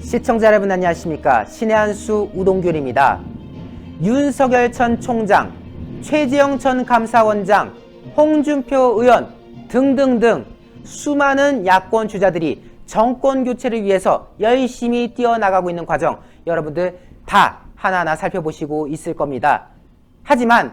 시청자 여러분 안녕하십니까. 신의 한수 우동균입니다. 윤석열 전 총장, 최재형 전 감사원장, 홍준표 의원 등등등 수많은 야권 주자들이 정권 교체를 위해서 열심히 뛰어나가고 있는 과정 여러분들 다 하나하나 살펴보시고 있을 겁니다. 하지만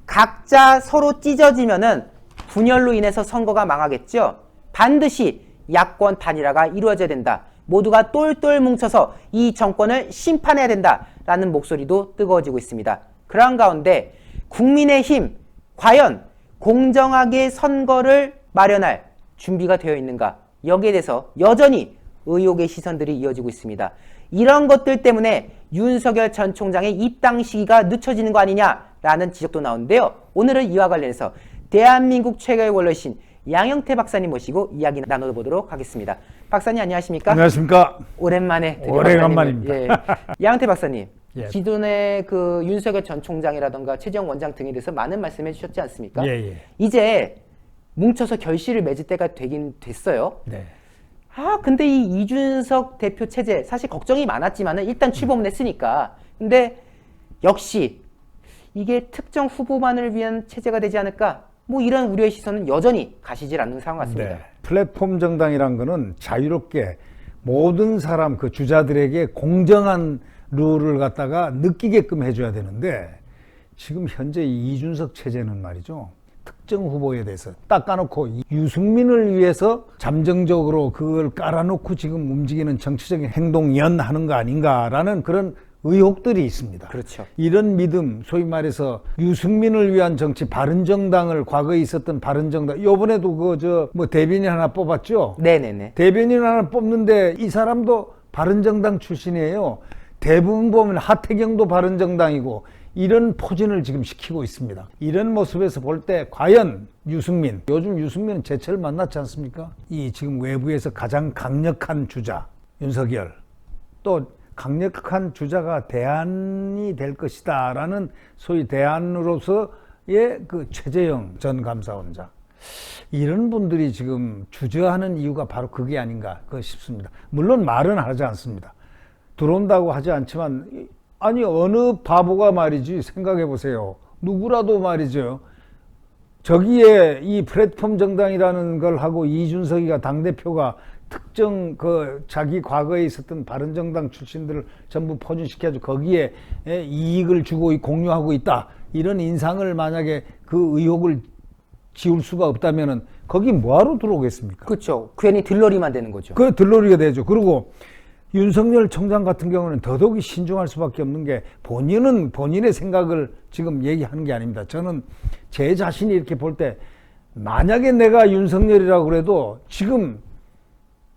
각자 서로 찢어지면은 분열로 인해서 선거가 망하겠죠. 반드시 야권 단일화가 이루어져야 된다. 모두가 똘똘 뭉쳐서 이 정권을 심판해야 된다라는 목소리도 뜨거워지고 있습니다. 그런 가운데 국민의힘 과연 공정하게 선거를 마련할 준비가 되어 있는가? 여기에 대해서 여전히 의혹의 시선들이 이어지고 있습니다. 이런 것들 때문에 윤석열 전 총장의 입당 시기가 늦춰지는 거 아니냐라는 지적도 나오는데요. 오늘은 이와 관련해서 대한민국 최고의 원로이신 양형태 박사님 모시고 이야기 나눠보도록 하겠습니다. 박사님 안녕하십니까? 안녕하십니까? 오랜만에 오래간만입니다. 예. 양형태 박사님, 예. 기존의 그 윤석열 전 총장이라던가 최재형 원장 등에 대해서 많은 말씀해 주셨지 않습니까? 예. 이제 뭉쳐서 결실을 맺을 때가 되긴 됐어요. 네. 근데 이 이준석 대표 체제 사실 걱정이 많았지만은 일단 출범을 했으니까. 근데 역시 이게 특정 후보만을 위한 체제가 되지 않을까? 뭐 이런 우려의 시선은 여전히 가시질 않는 상황 같습니다. 네. 플랫폼 정당이란 거는 자유롭게 모든 사람 그 주자들에게 공정한 룰을 갖다가 느끼게끔 해줘야 되는데 지금 현재 이 이준석 체제는 말이죠. 특정 후보에 대해서 딱 까놓고 유승민을 위해서 잠정적으로 그걸 깔아놓고 지금 움직이는 정치적인 행동 연하는 거 아닌가라는 그런 의혹들이 있습니다. 그렇죠. 이런 믿음, 소위 말해서 유승민을 위한 정치, 바른정당을 과거에 있었던 바른정당, 요번에도 대변인 하나 뽑았죠? 네네네. 대변인 하나 뽑는데 이 사람도 바른정당 출신이에요. 대부분 보면 하태경도 바른정당이고 이런 포진을 지금 시키고 있습니다. 이런 모습에서 볼 때 과연 유승민, 요즘 유승민은 제철 만났지 않습니까? 이 지금 외부에서 가장 강력한 주자, 윤석열, 또 강력한 주자가 대안이 될 것이다 라는 소위 대안으로서의 그 최재형 전 감사원장, 이런 분들이 지금 주저하는 이유가 바로 그게 아닌가 싶습니다. 물론 말은 하지 않습니다. 들어온다고 하지 않지만 아니 어느 바보가 말이지 생각해 보세요. 누구라도 말이죠. 저기에 이 플랫폼 정당이라는 걸 하고 이준석이가 당대표가 특정 자기 과거에 있었던 바른정당 출신들을 전부 포진시켜서 거기에 이익을 주고 공유하고 있다. 이런 인상을 만약에 그 의혹을 지울 수가 없다면은 거기 뭐하러 들어오겠습니까? 그렇죠. 괜히 들러리만 되는 거죠. 그 들러리가 되죠. 그리고 윤석열 총장 같은 경우는 더더욱이 신중할 수밖에 없는 게 본인은 본인의 생각을 지금 얘기하는 게 아닙니다. 저는 제 자신이 이렇게 볼 때 만약에 내가 윤석열이라고 그래도 지금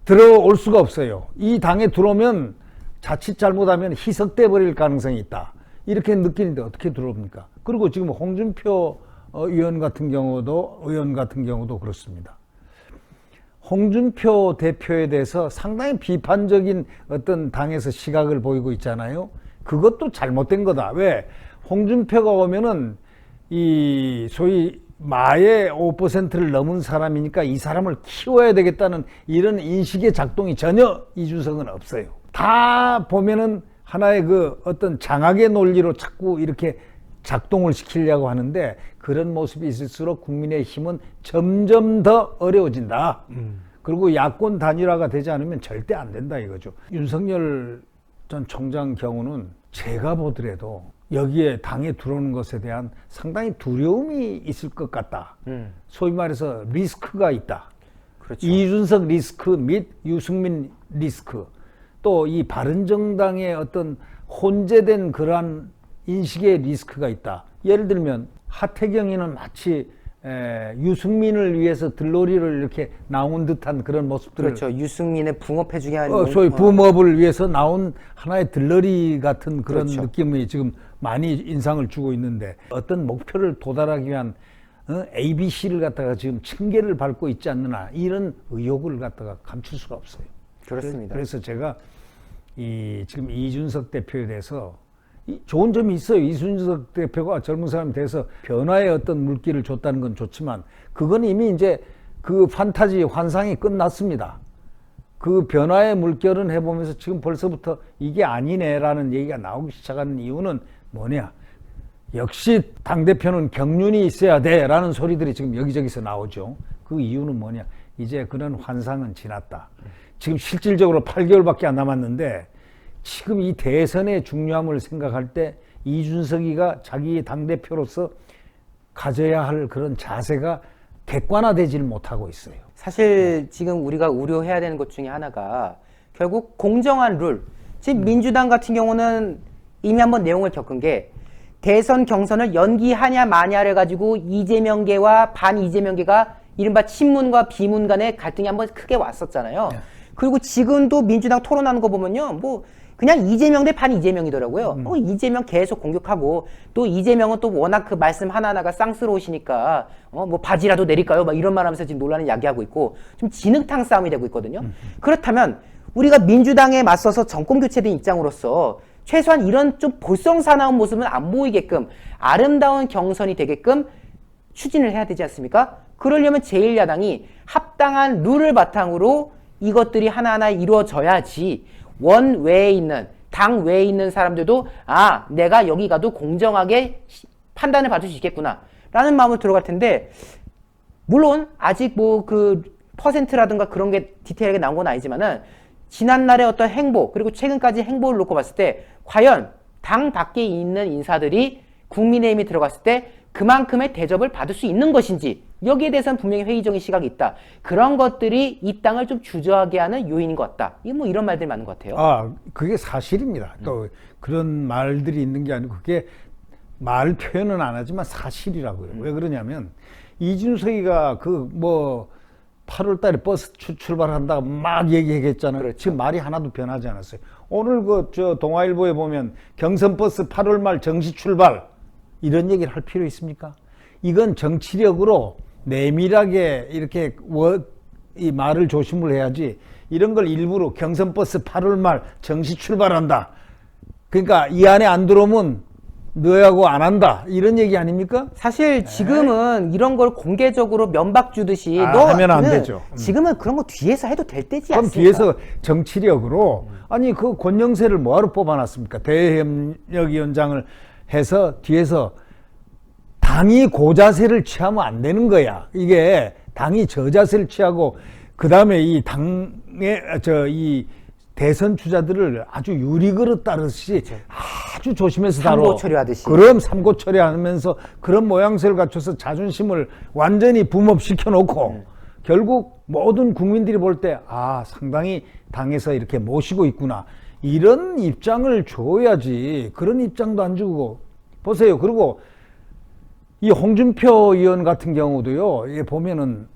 들어올 수가 없어요. 이 당에 들어오면 자칫 잘못하면 희석돼 버릴 가능성이 있다. 이렇게 느끼는데 어떻게 들어옵니까? 그리고 지금 홍준표 의원 같은 경우도 그렇습니다. 홍준표 대표에 대해서 상당히 비판적인 어떤 당에서 시각을 보이고 있잖아요. 그것도 잘못된 거다. 왜? 홍준표가 오면은 이 소위 마의 5%를 넘은 사람이니까 이 사람을 키워야 되겠다는 이런 인식의 작동이 전혀 이준석은 없어요. 다 보면은 하나의 그 어떤 장악의 논리로 자꾸 이렇게 작동을 시키려고 하는데 그런 모습이 있을수록 국민의힘은 점점 더 어려워진다. 그리고 야권 단일화가 되지 않으면 절대 안 된다 이거죠. 윤석열 전 총장 경우는 제가 보더라도 여기에 당에 들어오는 것에 대한 상당히 두려움이 있을 것 같다. 소위 말해서 리스크가 있다. 그렇죠. 이준석 리스크 및 유승민 리스크, 또 이 바른정당의 어떤 혼재된 그러한 인식의 리스크가 있다. 예를 들면 하태경이는 마치 유승민을 위해서 들러리를 이렇게 나온 듯한 그런 모습들을, 그렇죠. 유승민의 붕업해주게 하는 소위 붕업을 위해서 나온 하나의 들러리 같은 그런 그렇죠. 느낌이 지금 많이 인상을 주고 있는데 어떤 목표를 도달하기 위한 ABC를 갖다가 지금 층계를 밟고 있지 않느냐, 이런 의혹을 갖다가 감출 수가 없어요. 그렇습니다. 그래서 제가 지금 이준석 대표에 대해서 좋은 점이 있어요. 이준석 대표가 젊은 사람이 돼서 변화의 어떤 물기를 줬다는 건 좋지만 그건 이미 이제 그 판타지 환상이 끝났습니다. 그 변화의 물결은 해보면서 지금 벌써부터 이게 아니네라는 얘기가 나오기 시작하는 이유는 뭐냐? 역시 당대표는 경륜이 있어야 돼라는 소리들이 지금 여기저기서 나오죠. 그 이유는 뭐냐? 이제 그런 환상은 지났다. 지금 실질적으로 8개월밖에 안 남았는데 지금 이 대선의 중요함을 생각할 때 이준석이가 자기 당대표로서 가져야 할 그런 자세가 객관화되지를 못하고 있어요. 사실 지금 우리가 우려해야 되는 것 중에 하나가 결국 공정한 룰. 지금 민주당 같은 경우는 이미 한번 내용을 겪은 게 대선 경선을 연기하냐 마냐를 가지고 이재명계와 반 이재명계가 이른바 친문과 비문 간의 갈등이 한번 크게 왔었잖아요. 네. 그리고 지금도 민주당 토론하는 거 보면요. 뭐 그냥 이재명 대 반 이재명이더라고요. 이재명 계속 공격하고 또 이재명은 또 워낙 그 말씀 하나하나가 쌍스러우시니까 뭐 바지라도 내릴까요? 막 이런 말 하면서 지금 논란을 야기하고 있고 좀 진흙탕 싸움이 되고 있거든요. 그렇다면 우리가 민주당에 맞서서 정권 교체된 입장으로서 최소한 이런 좀 볼썽사나운 모습은 안 보이게끔 아름다운 경선이 되게끔 추진을 해야 되지 않습니까? 그러려면 제1야당이 합당한 룰을 바탕으로 이것들이 하나하나 이루어져야지 원 외에 있는 당 외에 있는 사람들도 아 내가 여기 가도 공정하게 판단을 받을 수 있겠구나 라는 마음으로 들어갈 텐데 물론 아직 뭐 그 퍼센트라든가 그런 게 디테일하게 나온 건 아니지만은 지난날의 어떤 행보 그리고 최근까지 행보를 놓고 봤을 때 과연 당 밖에 있는 인사들이 국민의힘에 들어갔을 때 그만큼의 대접을 받을 수 있는 것인지 여기에 대해서는 분명히 회의적인 시각이 있다. 그런 것들이 이 땅을 좀 주저하게 하는 요인인 것 같다. 뭐 이런 말들이 많은 것 같아요. 아, 그게 사실입니다. 또 그런 말들이 있는 게 아니고 그게 말 표현은 안 하지만 사실이라고요. 왜 그러냐면 이준석이가 그 뭐 8월 달에 버스 출발한다고 막 얘기했잖아요. 그렇죠. 지금 말이 하나도 변하지 않았어요. 오늘 그 저 동아일보에 보면 경선버스 8월 말 정시 출발 이런 얘기를 할 필요 있습니까? 이건 정치력으로 내밀하게 이렇게 이 말을 조심을 해야지 이런 걸 일부러 경선버스 8월 말 정시 출발한다. 그러니까 이 안에 안 들어오면 너하고 안 한다. 이런 얘기 아닙니까? 사실 지금은 이런 걸 공개적으로 면박 주듯이 너 하면 안 되죠. 지금은 그런 거 뒤에서 해도 될 때지 그럼 않습니까? 뒤에서 정치력으로 아니 그 권영세를 뭐하러 뽑아놨습니까? 대협력위원장을 해서 뒤에서 당이 고자세를 취하면 안 되는 거야. 이게 당이 저자세를 취하고 그 다음에 이 당의 이 대선 주자들을 아주 유리그릇 따르듯이 아주 조심해서 다뤄. 삼고 처리하듯이. 그럼 삼고 처리하면서 그런 모양새를 갖춰서 자존심을 완전히 붐업시켜 놓고 결국 모든 국민들이 볼 때 아 상당히 당에서 이렇게 모시고 있구나. 이런 입장을 줘야지. 그런 입장도 안 주고 보세요. 그리고 이 홍준표 의원 같은 경우도요. 예, 보면은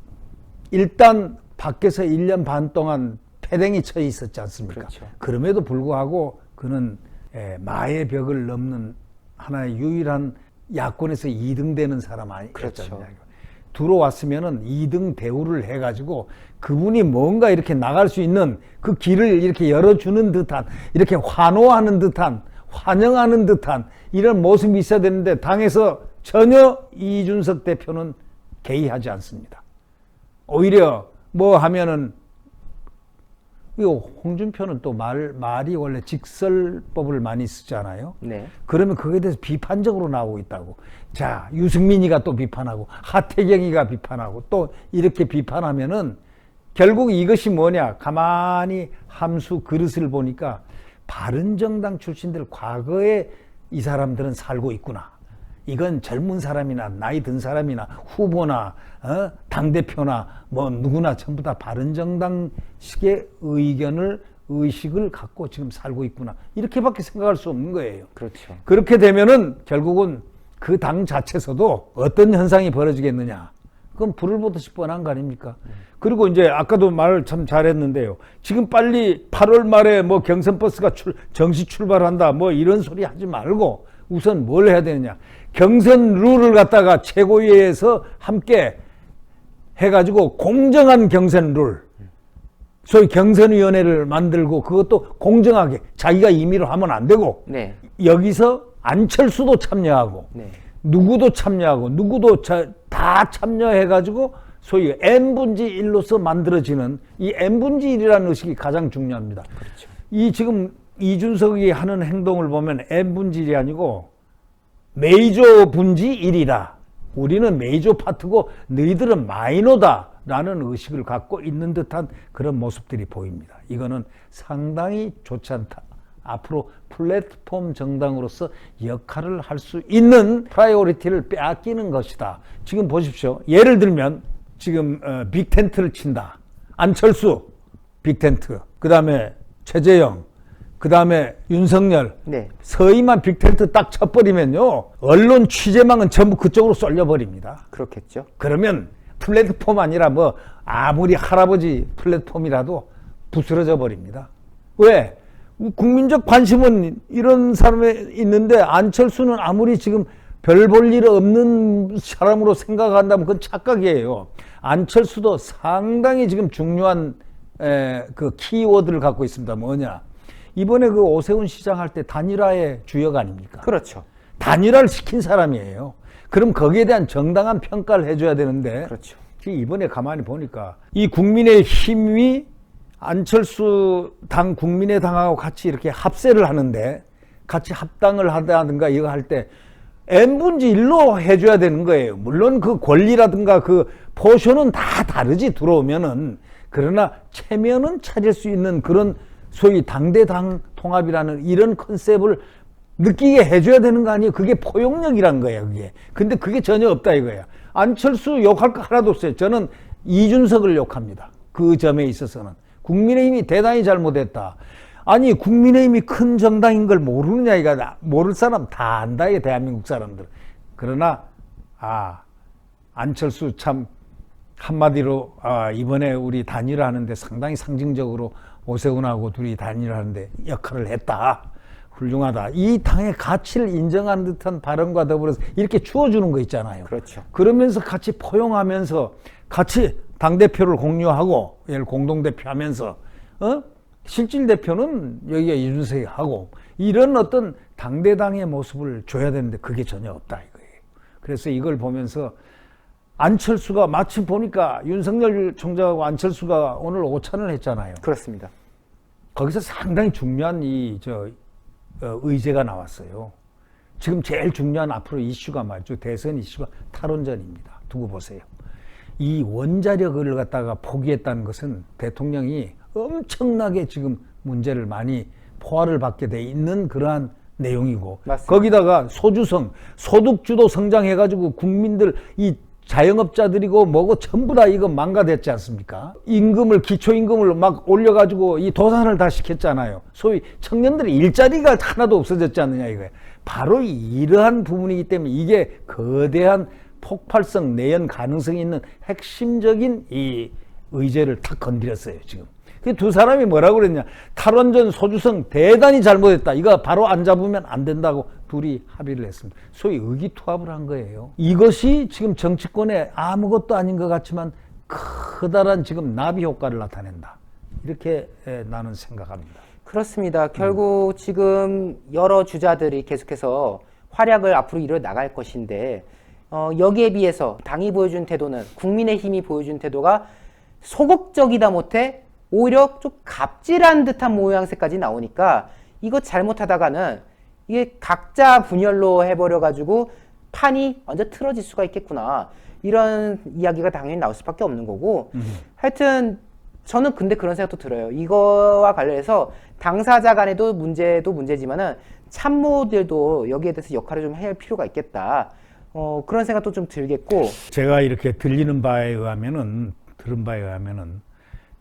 일단 밖에서 1년 반 동안 패댕이 쳐 있었지 않습니까? 그렇죠. 그럼에도 불구하고 그는 마의 벽을 넘는 하나의 유일한 야권에서 2등 되는 사람 아니겠습니까? 그렇죠. 들어왔으면은 2등 대우를 해가지고 그분이 뭔가 이렇게 나갈 수 있는 그 길을 이렇게 열어주는 듯한 이렇게 환호하는 듯한 환영하는 듯한 이런 모습이 있어야 되는데 당에서 전혀 이준석 대표는 개의하지 않습니다. 오히려 뭐 하면은 이 홍준표는 또 말이 원래 직설법을 많이 쓰잖아요. 네. 그러면 그거에 대해서 비판적으로 나오고 있다고. 자, 유승민이가 또 비판하고 하태경이가 비판하고 또 이렇게 비판하면은 결국 이것이 뭐냐? 가만히 함수 그릇을 보니까 바른정당 출신들 과거에 이 사람들은 살고 있구나. 이건 젊은 사람이나 나이 든 사람이나 후보나 당대표나 뭐 누구나 전부 다 바른정당식의 의식을 갖고 지금 살고 있구나. 이렇게밖에 생각할 수 없는 거예요. 그렇죠. 그렇게 되면은 결국은 그 당 자체에서도 어떤 현상이 벌어지겠느냐. 그건 불을 보듯이 뻔한 거 아닙니까? 그리고 이제 아까도 말 참 잘했는데요. 지금 빨리 8월 말에 뭐 경선버스가 정시 출발한다. 뭐 이런 소리 하지 말고 우선 뭘 해야 되느냐. 경선 룰을 갖다가 최고위에서 함께 해가지고 공정한 경선 룰. 소위 경선위원회를 만들고 그것도 공정하게 자기가 임의로 하면 안 되고 네. 여기서 안철수도 참여하고 네. 누구도 참여하고 누구도 다 참여해가지고 소위 n분지 1로서 만들어지는 이 n분지 1이라는 의식이 가장 중요합니다. 그렇죠. 이 지금 이준석이 하는 행동을 보면 n분지 1이 아니고 메이저 분지 1이라. 우리는 메이저 파트고 너희들은 마이너다라는 의식을 갖고 있는 듯한 그런 모습들이 보입니다. 이거는 상당히 좋지 않다. 앞으로 플랫폼 정당으로서 역할을 할 수 있는 프라이오리티를 빼앗기는 것이다. 지금 보십시오. 예를 들면 지금 빅텐트를 친다. 안철수 빅텐트, 그 다음에 최재형, 그 다음에 윤석열, 네. 서희만 빅텐트 딱 쳐버리면요, 언론 취재망은 전부 그쪽으로 쏠려버립니다. 그렇겠죠. 그러면 플랫폼 아니라 뭐 아무리 할아버지 플랫폼이라도 부스러져 버립니다. 왜? 국민적 관심은 이런 사람에 있는데 안철수는 아무리 지금 별 볼 일 없는 사람으로 생각한다면 그건 착각이에요. 안철수도 상당히 지금 중요한 그 키워드를 갖고 있습니다. 뭐냐? 이번에 그 오세훈 시장 할 때 단일화의 주역 아닙니까? 그렇죠. 단일화를 시킨 사람이에요. 그럼 거기에 대한 정당한 평가를 해줘야 되는데, 그렇죠. 이번에 가만히 보니까 이 국민의힘이 안철수 당 국민의당하고 같이 이렇게 합세를 하는데, 같이 합당을 하다든가 이거 할 때 n분지 1로 해줘야 되는 거예요. 물론 그 권리라든가 그 포션은 다 다르지 들어오면은. 그러나 체면은 차릴 수 있는 그런 소위 당대당 통합이라는 이런 컨셉을 느끼게 해줘야 되는 거 아니에요? 그게 포용력이란 거예요, 그게. 근데 그게 전혀 없다 이거예요. 안철수 욕할 거 하나도 없어요. 저는 이준석을 욕합니다. 그 점에 있어서는. 국민의힘이 대단히 잘못했다. 아니, 국민의힘이 큰 정당인 걸 모르느냐, 이거. 모를 사람 다 안다, 이 대한민국 사람들. 그러나, 안철수 참, 한마디로, 이번에 우리 단일화 하는데 상당히 상징적으로 오세훈하고 둘이 단일화 하는데 역할을 했다. 훌륭하다. 이 당의 가치를 인정하는 듯한 발언과 더불어서 이렇게 주어주는 거 있잖아요. 그렇죠. 그러면서 같이 포용하면서 같이 당대표를 공유하고, 예를 공동대표 하면서, 실질 대표는 여기가 이준석이 하고, 이런 어떤 당대당의 모습을 줘야 되는데 그게 전혀 없다 이거예요. 그래서 이걸 보면서 안철수가 마침 보니까 윤석열 총장하고 안철수가 오늘 오찬을 했잖아요. 그렇습니다. 거기서 상당히 중요한 의제가 나왔어요. 지금 제일 중요한 앞으로 이슈가 말이죠. 대선 이슈가 탈원전입니다. 두고 보세요. 이 원자력을 갖다가 포기했다는 것은 대통령이 엄청나게 지금 문제를 많이 포화를 받게 돼 있는 그러한 내용이고, 맞습니다. 거기다가 소주성, 소득주도 성장해가지고 국민들 이 자영업자들이고 뭐고 전부 다 이거 망가됐지 않습니까? 임금을, 기초임금을 막 올려가지고 이 도산을 다 시켰잖아요. 소위 청년들의 일자리가 하나도 없어졌지 않느냐 이거예요. 바로 이러한 부분이기 때문에 이게 거대한 폭발성 내연 가능성이 있는 핵심적인 이 의제를 탁 건드렸어요, 지금. 그 두 사람이 뭐라고 그랬냐. 탈원전 소주성 대단히 잘못했다. 이거 바로 안 잡으면 안 된다고 둘이 합의를 했습니다. 소위 의기투합을 한 거예요. 이것이 지금 정치권에 아무것도 아닌 것 같지만 커다란 지금 나비 효과를 나타낸다. 이렇게 나는 생각합니다. 그렇습니다. 결국 지금 여러 주자들이 계속해서 활약을 앞으로 이뤄 나갈 것인데, 여기에 비해서 당이 보여준 태도는, 국민의힘이 보여준 태도가 소극적이다 못해 오히려 좀 갑질한 듯한 모양새까지 나오니까 이거 잘못하다가는 이게 각자 분열로 해버려가지고 판이 완전 틀어질 수가 있겠구나. 이런 이야기가 당연히 나올 수밖에 없는 거고, 하여튼 저는 근데 그런 생각도 들어요. 이거와 관련해서 당사자 간에도 문제도 문제지만은 참모들도 여기에 대해서 역할을 좀 해야 할 필요가 있겠다. 그런 생각도 좀 들겠고. 제가 이렇게 들은 바에 의하면은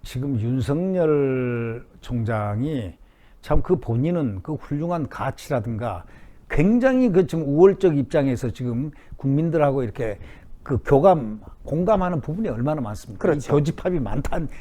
지금 윤석열 총장이 참 그 본인은 그 훌륭한 가치라든가 굉장히 그 지금 우월적 입장에서 지금 국민들하고 이렇게 그 공감하는 부분이 얼마나 많습니까? 그렇죠. 교집합이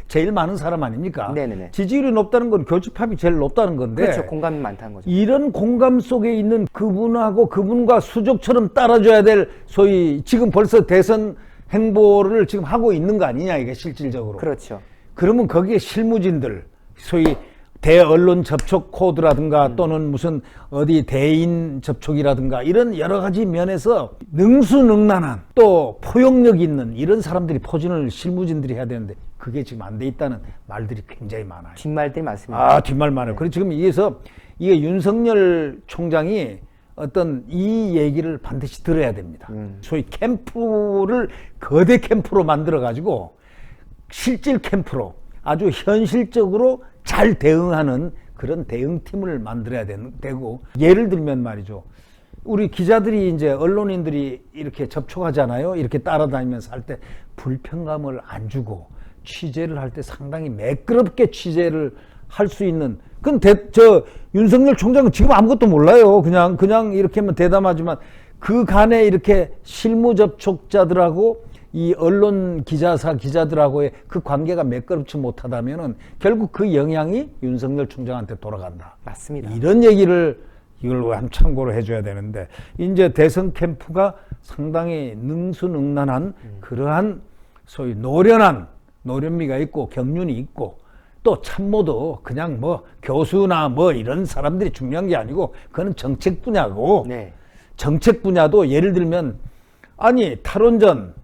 제일 많은 사람 아닙니까? 네네네. 지지율이 높다는 건 교집합이 제일 높다는 건데. 그렇죠. 공감이 많다는 거죠. 이런 공감 속에 있는 그분하고 그분과 수족처럼 따라줘야 될 소위 지금 벌써 대선 행보를 지금 하고 있는 거 아니냐, 이게 실질적으로. 그렇죠. 그러면 거기에 실무진들, 소위 대언론 접촉 코드라든가 또는 무슨 어디 대인 접촉이라든가 이런 여러 가지 면에서 능수능란한 또 포용력 있는 이런 사람들이 포진을 실무진들이 해야 되는데 그게 지금 안 돼 있다는 말들이 굉장히 많아요. 뒷말들이 많습니다. 뒷말 많아요. 그래서 지금 이게서 이게 윤석열 총장이 어떤 이 얘기를 반드시 들어야 됩니다. 소위 캠프를 거대 캠프로 만들어 가지고 실질 캠프로 아주 현실적으로 잘 대응하는 그런 대응팀을 만들어야 되고, 예를 들면 말이죠. 우리 기자들이 이제 언론인들이 이렇게 접촉하잖아요. 이렇게 따라다니면서 할 때 불편감을 안 주고 취재를 할 때 상당히 매끄럽게 취재를 할 수 있는, 저 윤석열 총장은 지금 아무것도 몰라요. 그냥 이렇게 하면 대담하지만 그 간에 이렇게 실무 접촉자들하고 이 언론 기자들하고의 그 관계가 매끄럽지 못하다면은 결국 그 영향이 윤석열 총장한테 돌아간다. 맞습니다. 이런 얘기를 이걸 한 참고로 해줘야 되는데, 이제 대선 캠프가 상당히 능수능란한 그러한 소위 노련미가 있고 경륜이 있고, 또 참모도 그냥 뭐 교수나 뭐 이런 사람들이 중요한 게 아니고 그거는 정책 분야고, 네. 정책 분야도 예를 들면 아니 탈원전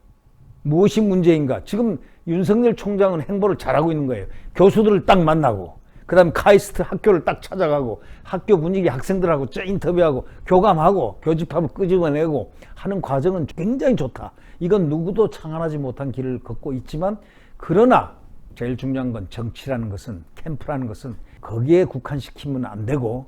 무엇이 문제인가? 지금 윤석열 총장은 행보를 잘하고 있는 거예요. 교수들을 딱 만나고, 그 다음에 카이스트 학교를 딱 찾아가고, 학교 분위기 학생들하고 인터뷰하고, 교감하고, 교집합을 끄집어내고 하는 과정은 굉장히 좋다. 이건 누구도 창안하지 못한 길을 걷고 있지만, 그러나 제일 중요한 건 정치라는 것은, 캠프라는 것은 거기에 국한시키면 안 되고,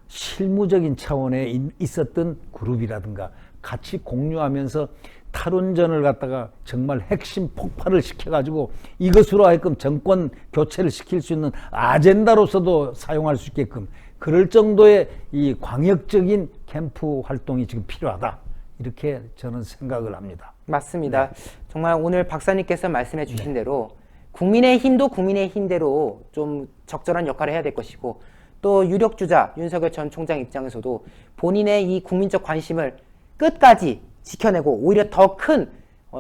실무적인 차원에 있었던 그룹이라든가 같이 공유하면서 탈원전을 갖다가 정말 핵심 폭발을 시켜가지고 이것으로 하여금 정권 교체를 시킬 수 있는 아젠다로서도 사용할 수 있게끔 그럴 정도의 이 광역적인 캠프 활동이 지금 필요하다. 이렇게 저는 생각을 합니다. 맞습니다. 정말 오늘 박사님께서 말씀해 주신 대로 국민의힘도 국민의힘대로 좀 적절한 역할을 해야 될 것이고, 또 유력 주자 윤석열 전 총장 입장에서도 본인의 이 국민적 관심을 끝까지 지켜내고 오히려 더 큰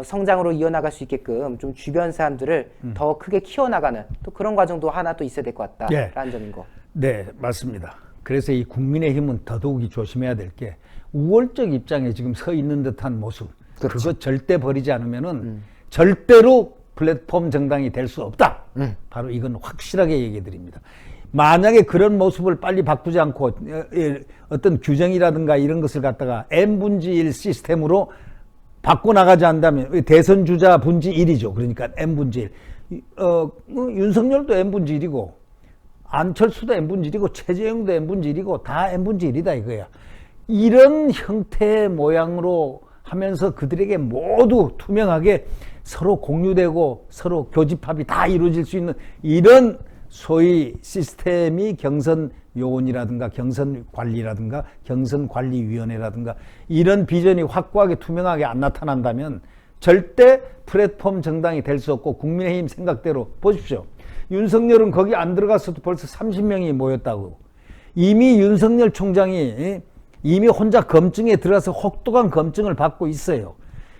성장으로 이어나갈 수 있게끔 좀 주변 사람들을 더 크게 키워나가는 또 그런 과정도 하나 또 있어야 될 것 같다라는 점인 거. 네, 맞습니다. 그래서 이 국민의힘은 더더욱이 조심해야 될 게 우월적 입장에 지금 서 있는 듯한 모습. 그거 절대 버리지 않으면은 절대로 플랫폼 정당이 될 수 없다. 바로 이건 확실하게 얘기해 드립니다. 만약에 그런 모습을 빨리 바꾸지 않고 어떤 규정이라든가 이런 것을 갖다가 N분지 1 시스템으로 바꿔나가지 않는다면, 대선 주자 분지 1이죠. 그러니까 N분지 1. 윤석열도 N분지 1이고, 안철수도 N분지 1이고, 최재형도 N분지 1이고, 다 N분지 1이다 이거야. 이런 형태의 모양으로 하면서 그들에게 모두 투명하게 서로 공유되고 서로 교집합이 다 이루어질 수 있는 이런 소위 시스템이 경선 요원이라든가 경선 관리라든가 경선 관리위원회라든가 이런 비전이 확고하게 투명하게 안 나타난다면 절대 플랫폼 정당이 될 수 없고, 국민의힘 생각대로 보십시오. 윤석열은 거기 안 들어갔어도 벌써 30명이 모였다고. 이미 윤석열 총장이 이미 혼자 검증에 들어가서 혹독한 검증을 받고 있어요.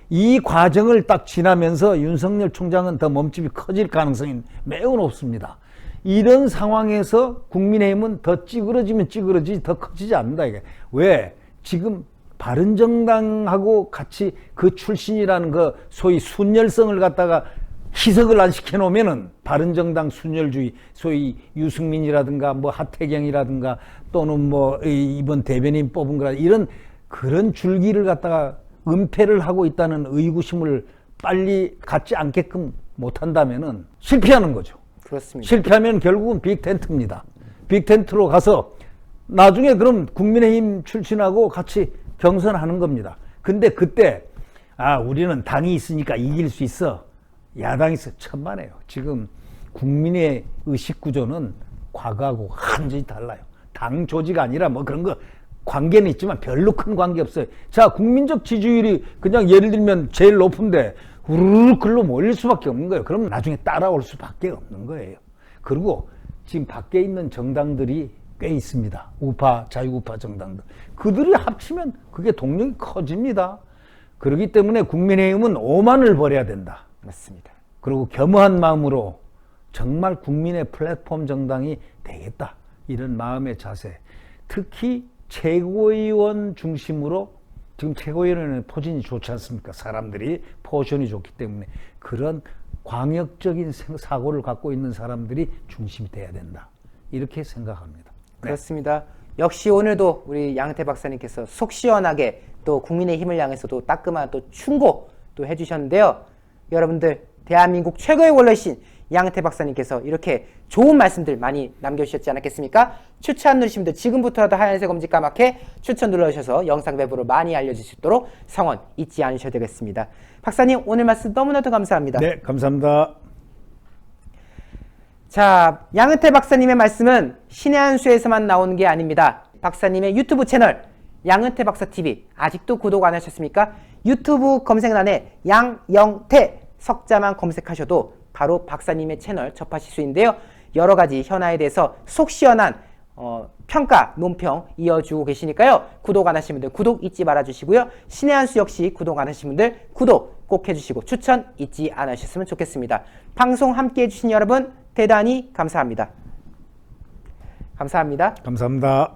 이 과정을 딱 지나면서 윤석열 총장은 더 몸집이 커질 가능성이 매우 높습니다. 이런 상황에서 국민의힘은 더 찌그러지면 찌그러지지 더 커지지 않는다 이게. 왜? 지금 바른정당하고 같이 그 출신이라는 그 소위 순열성을 갖다가 희석을 안 시켜놓으면은 바른정당 순열주의, 소위 유승민이라든가 뭐 하태경이라든가 또는 뭐 이번 대변인 뽑은 거라 이런 그런 줄기를 갖다가 은폐를 하고 있다는 의구심을 빨리 갖지 않게끔 못한다면은 실패하는 거죠. 그렇습니다. 실패하면 결국은 빅텐트입니다. 빅텐트로 가서 나중에 그럼 국민의힘 출신하고 같이 경선하는 겁니다. 근데 그때 우리는 당이 있으니까 이길 수 있어. 야당이 있어. 천만에요. 지금 국민의 의식 구조는 과거하고 완전히 달라요. 당 조직 아니라 뭐 그런 거 관계는 있지만 별로 큰 관계 없어요. 자, 국민적 지지율이 그냥 예를 들면 제일 높은데 우르르 글로 몰릴 수밖에 없는 거예요. 그럼 나중에 따라올 수밖에 없는 거예요. 그리고 지금 밖에 있는 정당들이 꽤 있습니다. 우파, 자유우파 정당들. 그들이 합치면 그게 동력이 커집니다. 그렇기 때문에 국민의힘은 오만을 버려야 된다. 맞습니다. 그리고 겸허한 마음으로 정말 국민의 플랫폼 정당이 되겠다. 이런 마음의 자세. 특히 최고위원 중심으로 지금 최고위원회는 포진이 좋지 않습니까? 사람들이 포션이 좋기 때문에 그런 광역적인 사고를 갖고 있는 사람들이 중심이 돼야 된다. 이렇게 생각합니다. 그렇습니다. 역시 오늘도 우리 양은태 박사님께서 속 시원하게 또 국민의힘을 향해서도 따끔한 또 충고 또 해주셨는데요. 여러분들 대한민국 최고의 원로이신 양은태 박사님께서 이렇게 좋은 말씀들 많이 남겨주셨지 않았겠습니까? 추천 누르신 분들 지금부터라도 하얀색 검지 까맣게 추천 눌러주셔서 영상 외부로 많이 알려주실 수 있도록 성원 잊지 않으셔야 되겠습니다. 박사님 오늘 말씀 너무나도 감사합니다. 네, 감사합니다. 자, 양은태 박사님의 말씀은 신의 한 수에서만 나오는 게 아닙니다. 박사님의 유튜브 채널 양은태 박사TV 아직도 구독 안 하셨습니까? 유튜브 검색란에 양영태 석자만 검색하셔도 바로 박사님의 채널 접하실 수 있는데요. 여러 가지 현안에 대해서 속 시원한 평가, 논평 이어주고 계시니까요. 구독 안 하신 분들 구독 잊지 말아주시고요. 신의 한 수 역시 구독 안 하신 분들 구독 꼭 해주시고 추천 잊지 않으셨으면 좋겠습니다. 방송 함께 해주신 여러분 대단히 감사합니다. 감사합니다. 감사합니다.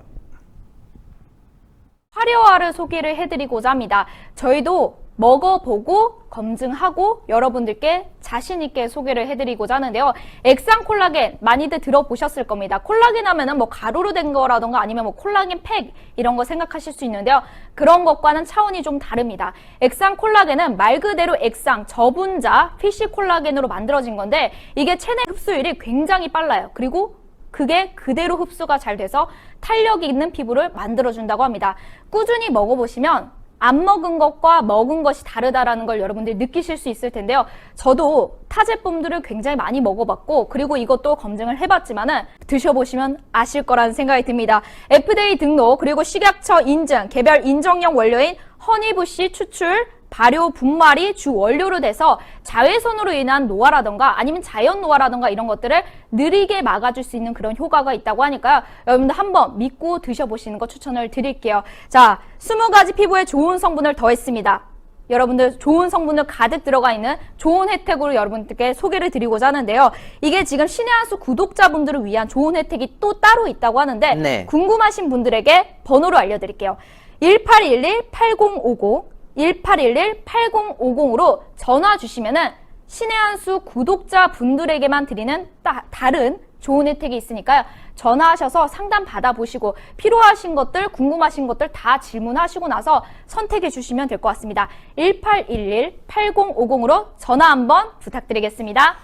화려화를 소개를 해드리고자 합니다. 저희도 먹어보고 검증하고 여러분들께 자신있게 소개를 해드리고자 하는데요. 액상 콜라겐 많이들 들어보셨을 겁니다. 콜라겐 하면은 뭐 가루로 된 거라던가 아니면 뭐 콜라겐 팩 이런 거 생각하실 수 있는데요. 그런 것과는 차원이 좀 다릅니다. 액상 콜라겐은 말 그대로 액상, 저분자, 피쉬 콜라겐으로 만들어진 건데 이게 체내 흡수율이 굉장히 빨라요. 그리고 그게 그대로 흡수가 잘 돼서 탄력이 있는 피부를 만들어준다고 합니다. 꾸준히 먹어보시면 안 먹은 것과 먹은 것이 다르다라는 걸 여러분들이 느끼실 수 있을 텐데요. 저도 타 제품들을 굉장히 많이 먹어봤고 그리고 이것도 검증을 해봤지만은 드셔보시면 아실 거라는 생각이 듭니다. FDA 등록 그리고 식약처 인증, 개별 인정형 원료인 허니부시 추출 발효 분말이 주 원료로 돼서 자외선으로 인한 노화라던가 아니면 자연 노화라던가 이런 것들을 느리게 막아줄 수 있는 그런 효과가 있다고 하니까요. 여러분들 한번 믿고 드셔보시는 거 추천을 드릴게요. 자, 20가지 피부에 좋은 성분을 더했습니다. 여러분들 좋은 성분을 가득 들어가 있는 좋은 혜택으로 여러분들께 소개를 드리고자 하는데요. 이게 지금 신의 한 수 구독자분들을 위한 좋은 혜택이 또 따로 있다고 하는데 네. 궁금하신 분들에게 번호로 알려드릴게요. 1811-8050 1811-8050으로 전화 주시면은 신의 한 수 구독자 분들에게만 드리는 다른 좋은 혜택이 있으니까요. 전화하셔서 상담 받아보시고 필요하신 것들, 궁금하신 것들 다 질문하시고 나서 선택해 주시면 될 것 같습니다. 1811-8050으로 전화 한번 부탁드리겠습니다.